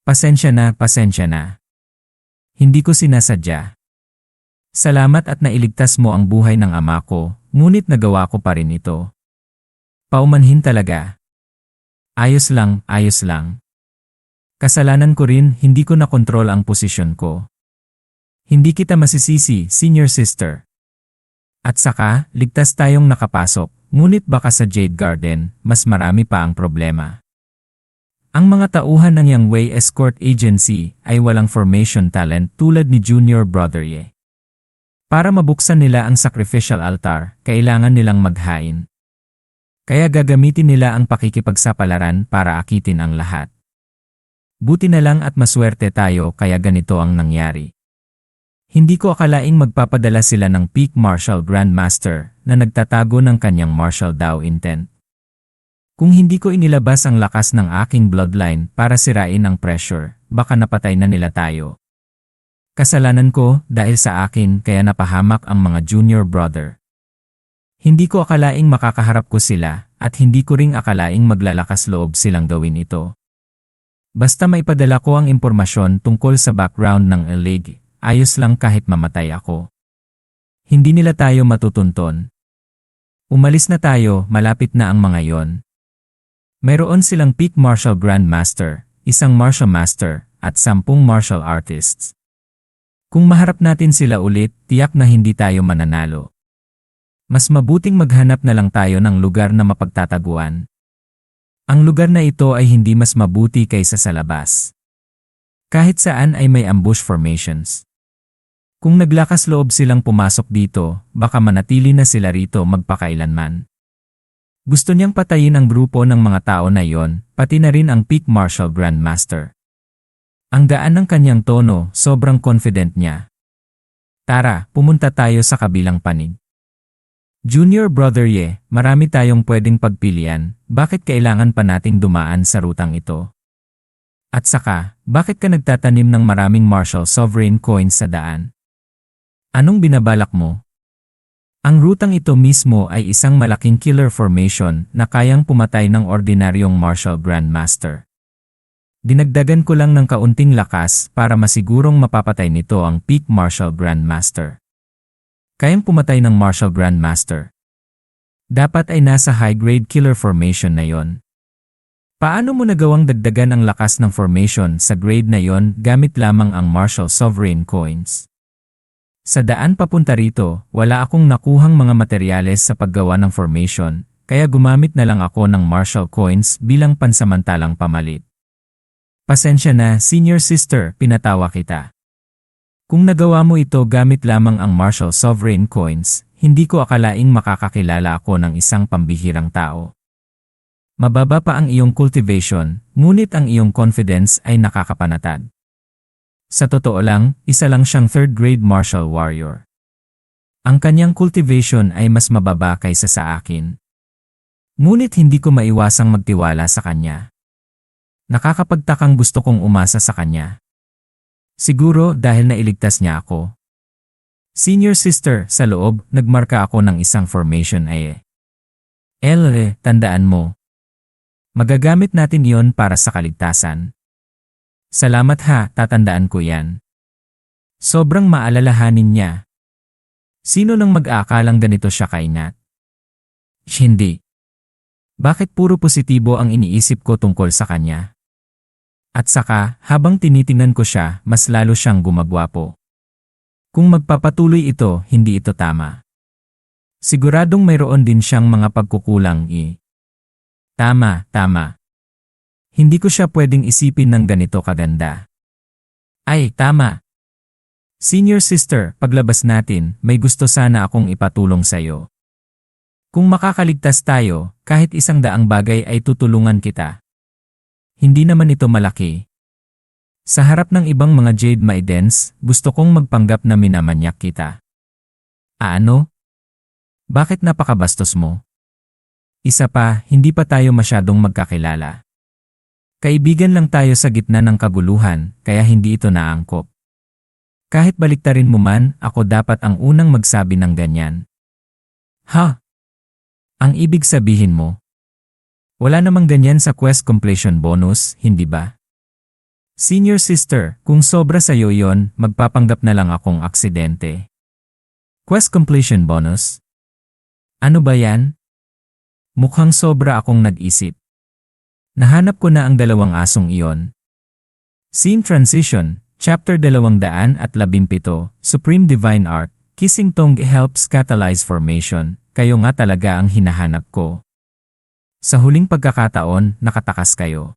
Pasensya na, pasensya na. Hindi ko sinasadya. Salamat at nailigtas mo ang buhay ng ama ko, ngunit nagawa ko pa rin ito. Paumanhin talaga. Ayos lang, ayos lang. Kasalanan ko rin, hindi ko nakontrol ang posisyon ko. Hindi kita masisisi, senior sister. At saka, ligtas tayong nakapasok, ngunit baka sa Jade Garden, mas marami pa ang problema. Ang mga tauhan ng Yangwei Escort Agency ay walang formation talent tulad ni Junior Brother Ye. Para mabuksan nila ang sacrificial altar, kailangan nilang maghain. Kaya gagamitin nila ang pakikipagsapalaran para akitin ang lahat. Buti na lang at maswerte tayo kaya ganito ang nangyari. Hindi ko akalaing magpapadala sila ng Peak Martial Grandmaster na nagtatago ng kanyang martial Dao intent. Kung hindi ko inilabas ang lakas ng aking bloodline para sirain ang pressure, baka napatay na nila tayo. Kasalanan ko dahil sa akin kaya napahamak ang mga junior brother. Hindi ko akalaing makakaharap ko sila at hindi ko ring akalaing maglalakas loob silang gawin ito. Basta maipadala ko ang impormasyon tungkol sa background ng Elig, ayos lang kahit mamatay ako. Hindi nila tayo matutunton. Umalis na tayo, malapit na ang mga yon. Mayroon silang Peak Martial Grandmaster, isang Martial Master, at 10 martial artists. Kung maharap natin sila ulit, tiyak na hindi tayo mananalo. Mas mabuting maghanap na lang tayo ng lugar na mapagtataguan. Ang lugar na ito ay hindi mas mabuti kaysa sa labas. Kahit saan ay may ambush formations. Kung naglakas loob silang pumasok dito, baka manatili na sila rito magpakailanman. Gusto niyang patayin ang grupo ng mga tao na yon, pati na rin ang Peak Martial Grandmaster. Ang gaan ng kanyang tono, sobrang confident niya. Tara, pumunta tayo sa kabilang panig. Junior Brother Ye, marami tayong pwedeng pagpilian, bakit kailangan pa nating dumaan sa rutang ito? At saka, bakit ka nagtatanim ng maraming martial sovereign coins sa daan? Anong binabalak mo? Ang rutang ito mismo ay isang malaking killer formation na kayang pumatay ng ordinaryong martial grandmaster. Dinagdagan ko lang ng kaunting lakas para masigurong mapapatay nito ang Peak Martial Grandmaster. Kayang pumatay ng Martial Grandmaster. Dapat ay nasa high-grade killer formation na yon. Paano mo nagawang dagdagan ang lakas ng formation sa grade na yon gamit lamang ang Martial Sovereign Coins? Sa daan papunta rito, wala akong nakuhang mga materyales sa paggawa ng formation, kaya gumamit na lang ako ng Martial Coins bilang pansamantalang pamalit. Pasensya na, senior sister, pinatawa kita. Kung nagawa mo ito gamit lamang ang Martial Sovereign Coins, hindi ko akalaing makakakilala ako ng isang pambihirang tao. Mababa pa ang iyong cultivation, ngunit ang iyong confidence ay nakakapanatag. Sa totoo lang, isa lang siyang 3rd grade martial warrior. Ang kanyang cultivation ay mas mababa kaysa sa akin. Ngunit hindi ko maiwasang magtiwala sa kanya. Nakakapagtakang gusto kong umasa sa kanya. Siguro dahil nailigtas niya ako. Senior sister, sa loob, nagmarka ako ng isang formation ay tandaan mo. Magagamit natin yon para sa kaligtasan. Salamat ha, tatandaan ko yan. Sobrang maalalahanin niya. Sino nang mag-aakalang ganito siya kainat? Hindi. Bakit puro positibo ang iniisip ko tungkol sa kanya? At saka, habang tinitingnan ko siya, mas lalo siyang gumagwapo. Kung magpapatuloy ito, hindi ito tama. Siguradong mayroon din siyang mga pagkukulang Tama. Hindi ko siya pwedeng isipin ng ganito kaganda. Ay, tama. Senior sister, paglabas natin, may gusto sana akong ipatulong sa'yo. Kung makakaligtas tayo, kahit 100 bagay ay tutulungan kita. Hindi naman ito malaki. Sa harap ng ibang mga Jade Maidens, gusto kong magpanggap na minamanyak kita. Ano? Bakit napakabastos mo? Isa pa, hindi pa tayo masyadong magkakilala. Kaibigan lang tayo sa gitna ng kaguluhan, kaya hindi ito naangkop. Kahit baliktarin mo man, ako dapat ang unang magsabi ng ganyan. Ha? Ang ibig sabihin mo? Wala namang ganyan sa quest completion bonus, hindi ba? Senior sister, kung sobra sa'yo yon, magpapanggap na lang akong aksidente. Quest completion bonus? Ano ba yan? Mukhang sobra akong nag-isip. Nahanap ko na ang dalawang asong iyon. Scene Transition, Chapter 217, Supreme Divine Art, Kissing Tongue helps catalyze formation, kayo nga talaga ang hinahanap ko. Sa huling pagkakataon, nakatakas kayo.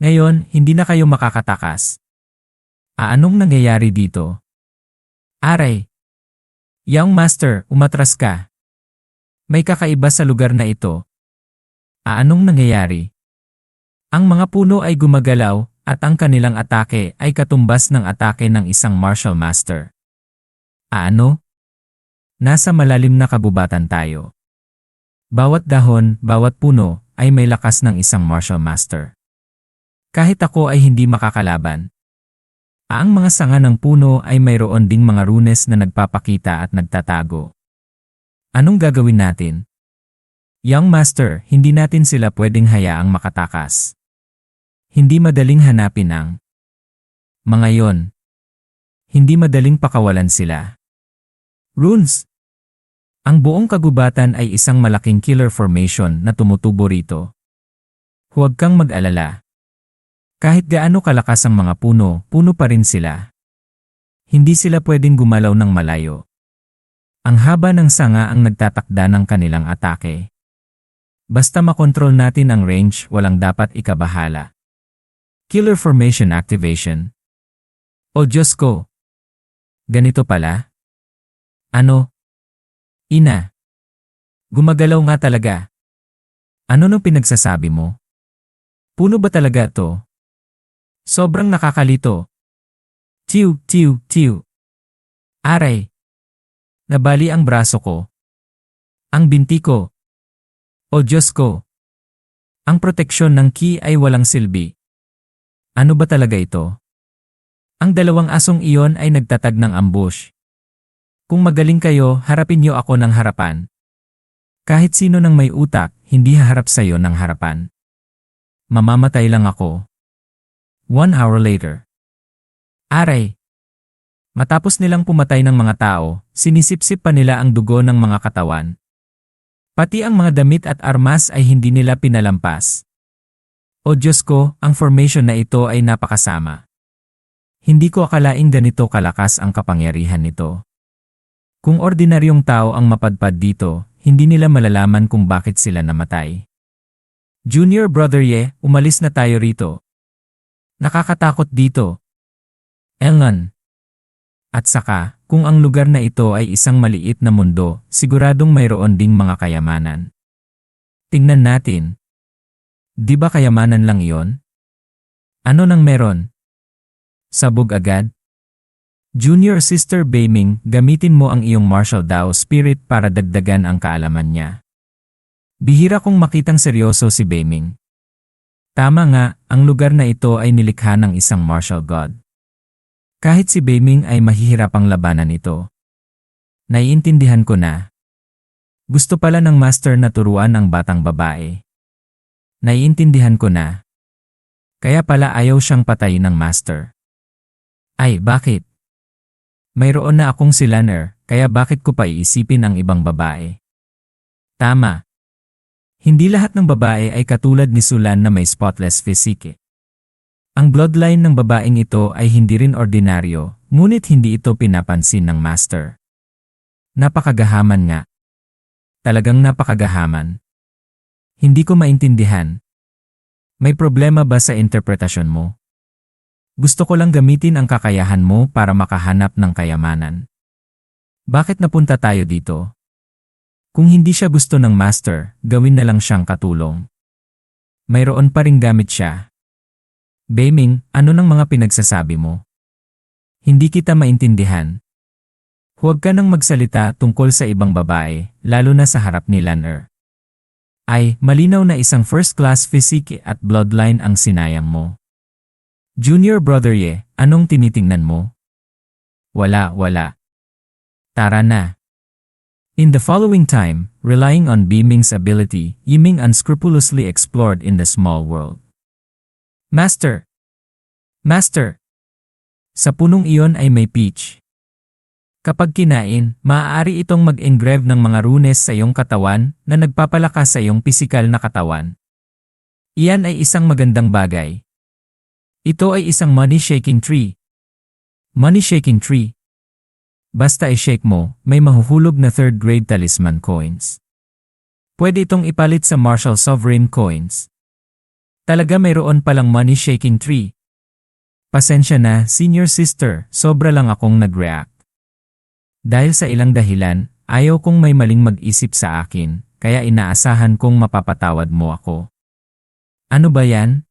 Ngayon, hindi na kayo makakatakas. Anong nangyayari dito? Aray! Young Master, umatras ka. May kakaiba sa lugar na ito. Anong nangyayari? Ang mga puno ay gumagalaw, at ang kanilang atake ay katumbas ng atake ng isang martial master. Ano? Nasa malalim na kagubatan tayo. Bawat dahon, bawat puno, ay may lakas ng isang martial master. Kahit ako ay hindi makakalaban. Ang mga sanga ng puno ay mayroon ding mga runes na nagpapakita at nagtatago. Anong gagawin natin? Young Master, hindi natin sila pwedeng hayaang makatakas. Hindi madaling hanapin ang mga yon. Hindi madaling pakawalan sila. Runes. Ang buong kagubatan ay isang malaking killer formation na tumutubo rito. Huwag kang mag-alala. Kahit gaano kalakas ang mga puno, puno pa rin sila. Hindi sila pwedeng gumalaw ng malayo. Ang haba ng sanga ang nagtatakda ng kanilang atake. Basta makontrol natin ang range, walang dapat ikabahala. Killer Formation Activation. O Diyos ko! Ganito pala? Ano? Ina! Gumagalaw nga talaga. Ano nung pinagsasabi mo? Puno ba talaga to? Sobrang nakakalito. Tiw, tiw, tiw. Aray! Nabali ang braso ko. Ang binti ko. O Diyos ko! Ang proteksyon ng ki ay walang silbi. Ano ba talaga ito? Ang dalawang asong iyon ay nagtatag ng ambush. Kung magaling kayo, harapin niyo ako ng harapan. Kahit sino nang may utak, hindi haharap sa'yo ng harapan. Mamamatay lang ako. 1 hour later. Aray! Matapos nilang pumatay ng mga tao, sinisipsip pa nila ang dugo ng mga katawan. Pati ang mga damit at armas ay hindi nila pinalampas. O Diyos ko, ang formation na ito ay napakasama. Hindi ko akalaing ganito kalakas ang kapangyarihan nito. Kung ordinaryong tao ang mapadpad dito, hindi nila malalaman kung bakit sila namatay. Junior Brother Ye, umalis na tayo rito. Nakakatakot dito. Elngan. At saka, kung ang lugar na ito ay isang maliit na mundo, siguradong mayroon ding mga kayamanan. Tingnan natin. Di ba kayamanan lang iyon? Ano nang meron? Sabog agad? Junior Sister Beiming, gamitin mo ang iyong martial Dao spirit para dagdagan ang kaalaman niya. Bihira kong makitang seryoso si Beiming. Tama nga, ang lugar na ito ay nilikha ng isang martial god. Kahit si Beiming ay mahihirapang labanan ito. Naiintindihan ko na. Gusto pala ng master na turuan ang batang babae. Naiintindihan ko na. Kaya pala ayaw siyang patayin ng master. Ay, bakit? Mayroon na akong si Lanner, kaya bakit ko pa iisipin ang ibang babae? Tama. Hindi lahat ng babae ay katulad ni Sulan na may spotless physique. Ang bloodline ng babaeng ito ay hindi rin ordinaryo, ngunit hindi ito pinapansin ng master. Napakagahaman nga. Talagang napakagahaman. Hindi ko maintindihan. May problema ba sa interpretasyon mo? Gusto ko lang gamitin ang kakayahan mo para makahanap ng kayamanan. Bakit napunta tayo dito? Kung hindi siya gusto ng master, gawin na lang siyang katulong. Mayroon pa ring gamit siya. Beiming, ano ng mga pinagsasabi mo? Hindi kita maintindihan. Huwag ka nang magsalita tungkol sa ibang babae, lalo na sa harap ni Lanner. Ay, malinaw na isang first-class physique at bloodline ang sinayang mo. Junior Brother Ye, anong tinitingnan mo? Wala. Tara na. In the following time, relying on Beiming's ability, Yiming unscrupulously explored in the small world. Master! Master, sa punong iyon ay may peach. Kapag kinain, maaari itong mag-engrave ng mga runes sa iyong katawan na nagpapalakas sa iyong pisikal na katawan. Iyan ay isang magandang bagay. Ito ay isang money-shaking tree. Money-shaking tree. Basta i-shake mo, may mahuhulog na third-grade talisman coins. Pwede itong ipalit sa Martial Sovereign coins. Talaga mayroon palang money-shaking tree. Pasensya na, senior sister, sobra lang akong nag-react. Dahil sa ilang dahilan, ayaw kong may maling mag-isip sa akin, kaya inaasahan kong mapapatawad mo ako. Ano ba yan?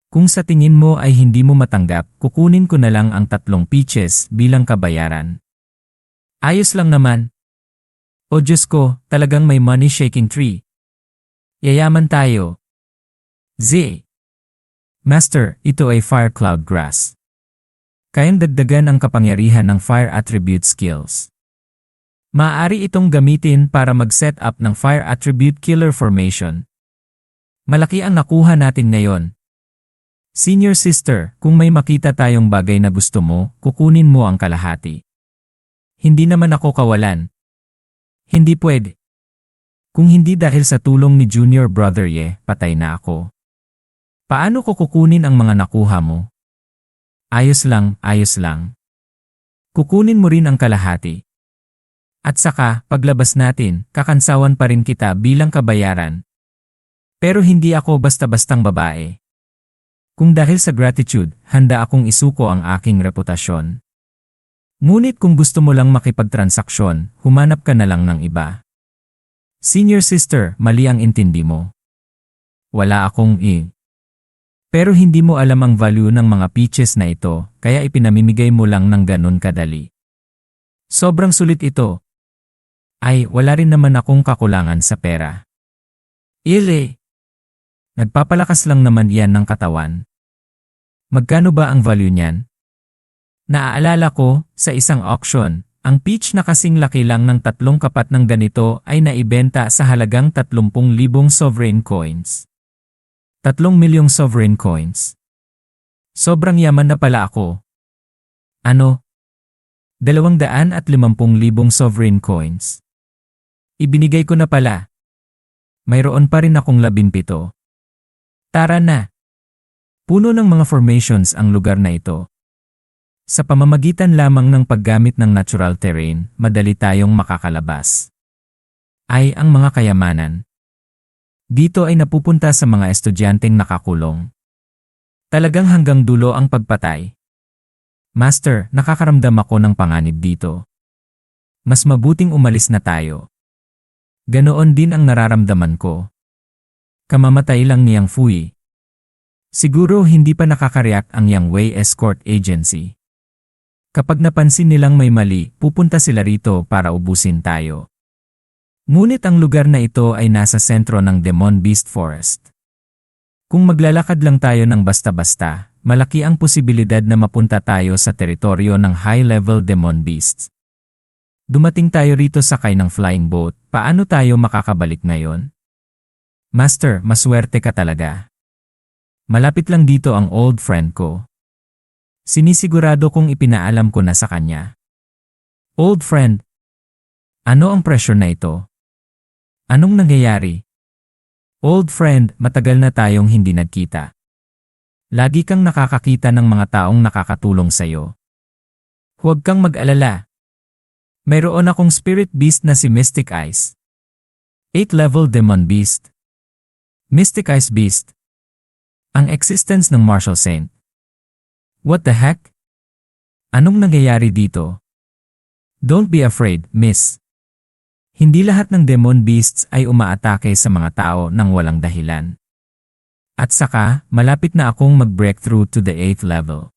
Kung sa tingin mo ay hindi mo matanggap, kukunin ko na lang ang 3 peaches bilang kabayaran. Ayos lang naman. O Diyos ko, talagang may money-shaking tree. Yayaman tayo. Z. Master, ito ay Fire Cloud Grass. Kayang dagdagan ang kapangyarihan ng fire attribute skills. Maaari itong gamitin para mag-set up ng fire attribute killer formation. Malaki ang nakuha natin ngayon. Senior sister, kung may makita tayong bagay na gusto mo, kukunin mo ang kalahati. Hindi naman ako kawalan. Hindi pwede. Kung hindi dahil sa tulong ni junior brother patay na ako. Paano ko kukunin ang mga nakuha mo? Ayos lang, ayos lang. Kukunin mo rin ang kalahati. At saka, paglabas natin, kakansawan pa rin kita bilang kabayaran. Pero hindi ako basta-bastang babae. Kung dahil sa gratitude, handa akong isuko ang aking reputasyon. Ngunit kung gusto mo lang makipagtransaksyon, humanap ka na lang ng iba. Senior sister, mali ang intindi mo. Wala akong Pero hindi mo alam ang value ng mga peaches na ito, kaya ipinamimigay mo lang ng ganun kadali. Sobrang sulit ito. Ay, wala rin naman akong kakulangan sa pera. Nagpapalakas lang naman yan ng katawan. Magkano ba ang value niyan? Naaalala ko, sa isang auction, ang peach na kasing laki lang ng 3 kapat ng ganito ay naibenta sa halagang 30,000 sovereign coins. 3 milyong sovereign coins. Sobrang yaman na pala ako. Ano? 250,000 sovereign coins. Ibinigay ko na pala. Mayroon pa rin akong 17. Tara na. Puno ng mga formations ang lugar na ito. Sa pamamagitan lamang ng paggamit ng natural terrain, madali tayong makakalabas. Ay ang mga kayamanan. Dito ay napupunta sa mga estudyanteng nakakulong. Talagang hanggang dulo ang pagpatay. Master, nakakaramdam ako ng panganib dito. Mas mabuting umalis na tayo. Ganoon din ang nararamdaman ko. Kamamatay lang niyang Fui. Siguro hindi pa nakakareact ang Yang Wei Escort Agency. Kapag napansin nilang may mali, pupunta sila rito para ubusin tayo. Ngunit ang lugar na ito ay nasa sentro ng Demon Beast Forest. Kung maglalakad lang tayo ng basta-basta, malaki ang posibilidad na mapunta tayo sa teritoryo ng high-level Demon Beasts. Dumating tayo rito sakay ng flying boat, paano tayo makakabalik ngayon? Master, maswerte ka talaga. Malapit lang dito ang old friend ko. Sinisigurado kong ipinaalam ko na sa kanya. Old friend? Ano ang pressure na ito? Anong nangyayari? Old friend, matagal na tayong hindi nagkita. Lagi kang nakakakita ng mga taong nakakatulong sa'yo. Huwag kang mag-alala. Mayroon akong spirit beast na si Mystic Eyes. 8th-level Demon Beast. Mystic Eyes Beast. Ang existence ng Martial Saint. What the heck? Anong nangyayari dito? Don't be afraid, miss. Hindi lahat ng Demon Beasts ay umaatake sa mga tao nang walang dahilan. At saka, malapit na akong mag-breakthrough to the 8th level.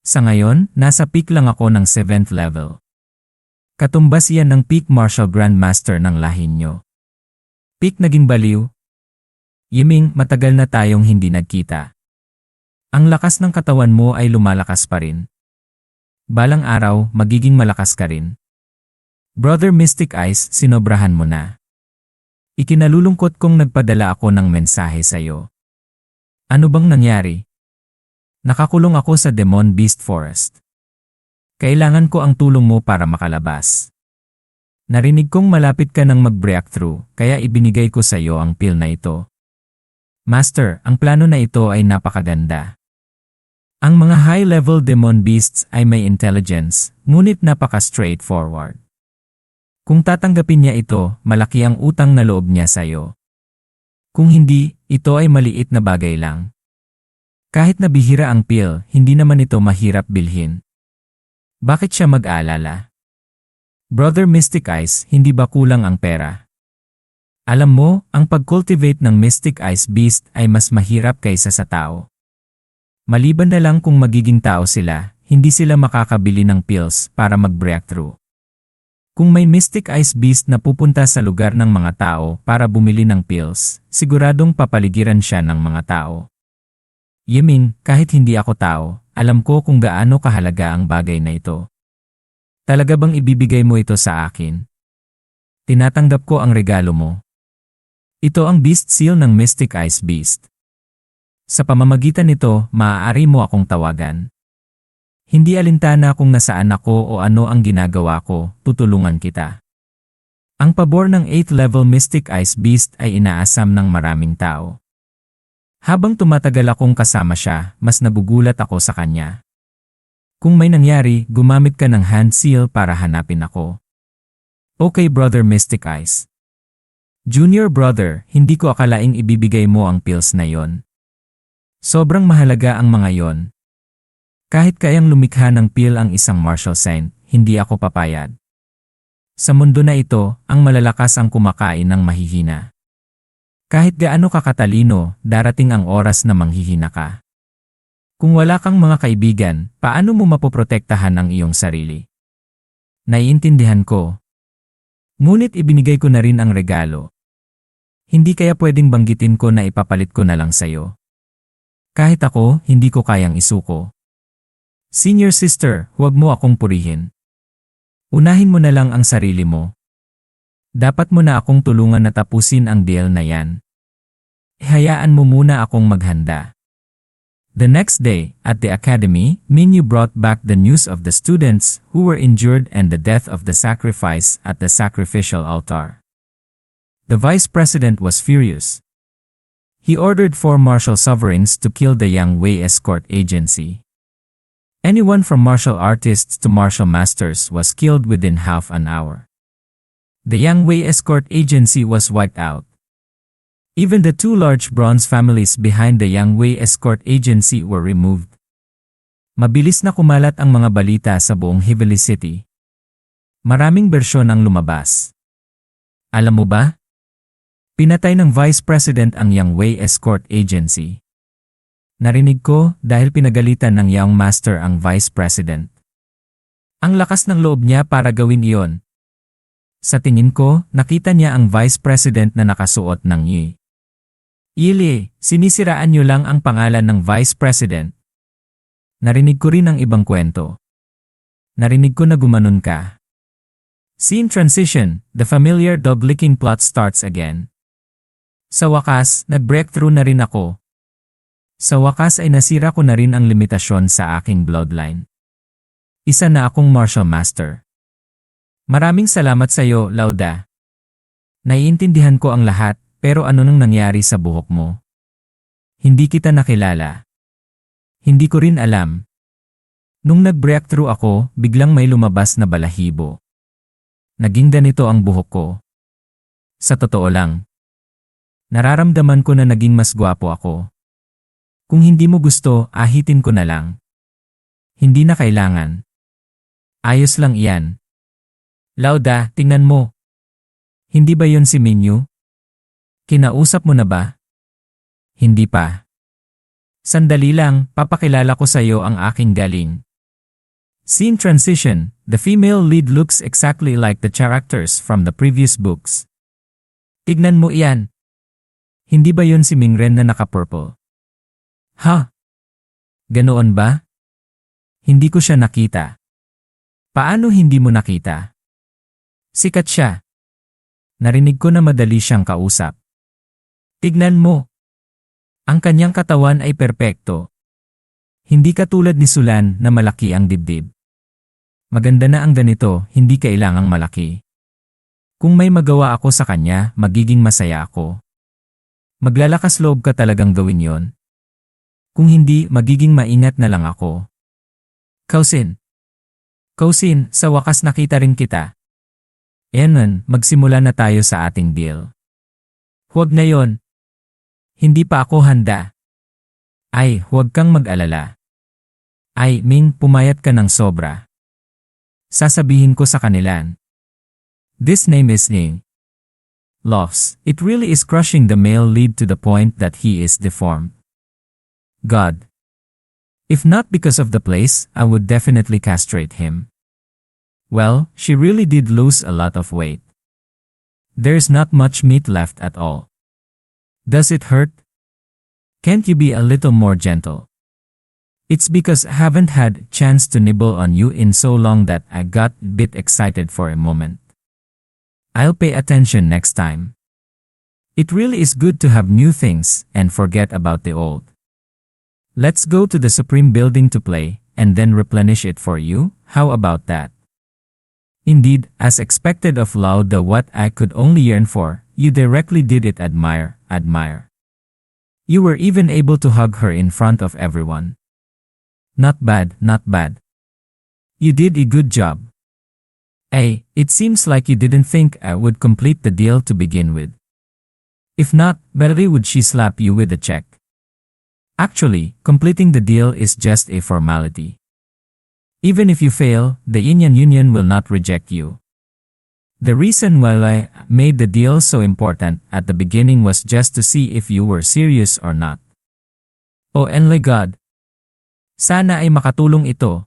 Sa ngayon, nasa peak lang ako ng 7th level. Katumbas yan ng peak martial grandmaster ng lahi nyo. Peak naging baliw. Yiming, matagal na tayong hindi nagkita. Ang lakas ng katawan mo ay lumalakas pa rin. Balang araw, magiging malakas ka rin. Brother Mystic Eyes, sinobrahan mo na. Ikinalulungkot kong nagpadala ako ng mensahe sa'yo. Ano bang nangyari? Nakakulong ako sa Demon Beast Forest. Kailangan ko ang tulong mo para makalabas. Narinig kong malapit ka ng mag-breakthrough, kaya ibinigay ko sa iyo ang pill na ito. Master, ang plano na ito ay napakaganda. Ang mga high-level demon beasts ay may intelligence, ngunit napaka-straightforward. Kung tatanggapin niya ito, malaki ang utang na loob niya sa iyo. Kung hindi, ito ay maliit na bagay lang. Kahit na bihira ang pill, hindi naman ito mahirap bilhin. Bakit siya mag-aalala? Brother Mystic Eyes, hindi ba kulang ang pera? Alam mo, ang pag-cultivate ng Mystic Eyes Beast ay mas mahirap kaysa sa tao. Maliban na lang kung magiging tao sila, hindi sila makakabili ng pills para mag-breakthrough. Kung may Mystic Eyes Beast na pupunta sa lugar ng mga tao para bumili ng pills, siguradong papaligiran siya ng mga tao. Yiming, kahit hindi ako tao, alam ko kung gaano kahalaga ang bagay na ito. Talaga bang ibibigay mo ito sa akin? Tinatanggap ko ang regalo mo. Ito ang Beast Seal ng Mystic Eyes Beast. Sa pamamagitan nito, maaari mo akong tawagan. Hindi alintana kung nasaan ako o ano ang ginagawa ko, tutulungan kita. Ang pabor ng 8th level Mystic Eyes Beast ay inaasam ng maraming tao. Habang tumatagal akong kasama siya, mas nagugulat ako sa kanya. Kung may nangyari, gumamit ka ng hand seal para hanapin ako. Okay, Brother Mystic Eyes. Junior brother, hindi ko akalaing ibibigay mo ang pills na yon. Sobrang mahalaga ang mga yon. Kahit kayang lumikha ng pill ang isang martial saint, hindi ako papayag. Sa mundo na ito, ang malalakas ang kumakain ng mahihina. Kahit gaano ka katalino, darating ang oras na manghihina ka. Kung wala kang mga kaibigan, paano mo mapoprotektahan ang iyong sarili? Naiintindihan ko. Ngunit ibinigay ko na rin ang regalo. Hindi kaya pwedeng banggitin ko na ipapalit ko na lang sa'yo. Kahit ako, hindi ko kayang isuko. Senior sister, huwag mo akong purihin. Unahin mo na lang ang sarili mo. Dapat mo na akong tulungan na tapusin ang deal na yan. Hayaan mo muna akong maghanda. The next day, at the academy, Minyu brought back the news of the students who were injured and the death of the sacrifice at the sacrificial altar. The vice president was furious. He ordered 4 martial sovereigns to kill the Yang Wei escort agency. Anyone from martial artists to martial masters was killed within half an hour. The Yang Wei escort agency was wiped out. Even the 2 large bronze families behind the Yang Wei escort agency were removed. Mabilis na kumalat ang mga balita sa buong Heavenly City. Maraming bersyon ang lumabas. Alam mo ba? Pinatay ng Vice President ang Yang Wei escort agency. Narinig ko dahil pinagalitan ng Young Master ang Vice President. Ang lakas ng loob niya para gawin iyon. Sa tingin ko, nakita niya ang Vice President na nakasuot ng Yi. Yili, sinisiraan niyo lang ang pangalan ng Vice President. Narinig ko rin ang ibang kwento. Narinig ko na gumanon ka. Scene transition, the familiar dog-licking plot starts again. Sa wakas, nag-breakthrough na rin ako. Sa wakas ay nasira ko na rin ang limitasyon sa aking bloodline. Isa na akong martial master. Maraming salamat sa iyo, Lauda. Naiintindihan ko ang lahat, pero ano nang nangyari sa buhok mo? Hindi kita nakilala. Hindi ko rin alam. Nung nag-breakthrough ako, biglang may lumabas na balahibo. Naging ganito ang buhok ko. Sa totoo lang. Nararamdaman ko na naging mas gwapo ako. Kung hindi mo gusto, ahitin ko na lang. Hindi na kailangan. Ayos lang iyan. Lauda, tingnan mo. Hindi ba yon si Minyu? Kinausap mo na ba? Hindi pa. Sandali lang, papakilala ko sa iyo ang aking galing. Scene transition, the female lead looks exactly like the characters from the previous books. Tignan mo iyan. Hindi ba yon si Mingren na naka-purple? Ha? Ganoon ba? Hindi ko siya nakita. Paano hindi mo nakita? Sikat siya. Narinig ko na madali siyang kausap. Tignan mo. Ang kanyang katawan ay perpekto. Hindi katulad ni Sulan na malaki ang dibdib. Maganda na ang ganito, hindi kailangang malaki. Kung may magawa ako sa kanya, magiging masaya ako. Maglalakas loob ka talagang gawin yon. Kung hindi, magiging maingat na lang ako. Kausin. Kausin, sa wakas nakita rin kita. Enon, magsimula na tayo sa ating deal. Huwag na yon. Hindi pa ako handa. Ay, huwag kang mag-alala. Ay, Ming, pumayat ka ng sobra. Sasabihin ko sa kanilan. This name is Ning. Loves, it really is crushing the male lead to the point that he is deformed. God. If not because of the place, I would definitely castrate him. Well, she really did lose a lot of weight. There's not much meat left at all. Does it hurt? Can't you be a little more gentle? It's because I haven't had chance to nibble on you in so long that I got a bit excited for a moment. I'll pay attention next time. It really is good to have new things and forget about the old. Let's go to the Supreme Building to play, and then replenish it for you, how about that? Indeed, as expected of Lauda what I could only yearn for, you directly did it admire. You were even able to hug her in front of everyone. Not bad, not bad. You did a good job. Hey, it seems like you didn't think I would complete the deal to begin with. If not, better would she slap you with a check. Actually, completing the deal is just a formality. Even if you fail, the Indian Union will not reject you. The reason why I made the deal so important at the beginning was just to see if you were serious or not. Oh and my God! Sana ay makatulong ito.